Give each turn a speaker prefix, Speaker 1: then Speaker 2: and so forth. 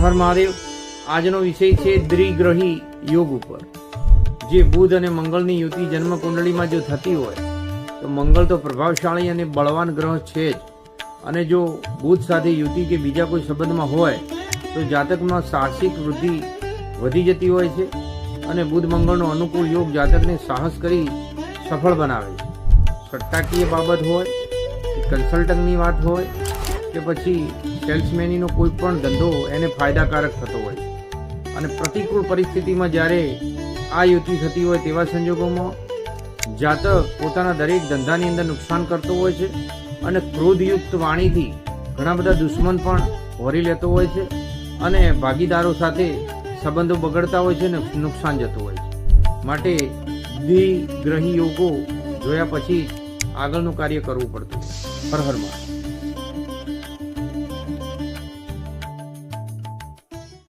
Speaker 1: હર મહાદેવ। આજનો વિષય છે દ્વિગ્રહી યોગ ઉપર। જે બુધ અને મંગળની યુતિ જન્મ કુંડળીમાં જો થતી હોય તો મંગળ તો પ્રભાવશાળી અને બળવાન ગ્રહ છે જ, અને જો બુધ સાથે યુતિ કે બીજા કોઈ સંબંધમાં હોય તો જાતકમાં સાહસિક વૃદ્ધિ વધી જતી હોય છે, અને બુધ મંગળનો અનુકૂળ યોગ જાતકને સાહસ કરી સફળ બનાવે છે। સટ્ટાકીય બાબત હોય કે કન્સલ્ટન્ટની વાત હોય કે પછી સેલ્સમેનીનો કોઈ પણ ધંધો એને ફાયદાકારક થતો હોય છે। અને પ્રતિકૂળ પરિસ્થિતિમાં જ્યારે આ યુતિ થતી હોય તેવા સંજોગોમાં જાતક પોતાના દરેક ધંધાની અંદર નુકસાન કરતો હોય છે, અને ક્રોધયુક્ત વાણીથી ઘણા બધા દુશ્મન પણ વરી લેતો હોય છે, અને ભાગીદારો સાથે સંબંધો બગડતા હોય છે અને નુકસાન જતું હોય છે। માટે દ્વિગ્રહી યોગો જોયા પછી આગળનું કાર્ય કરવું પડતું। હર હર મહાદેવ।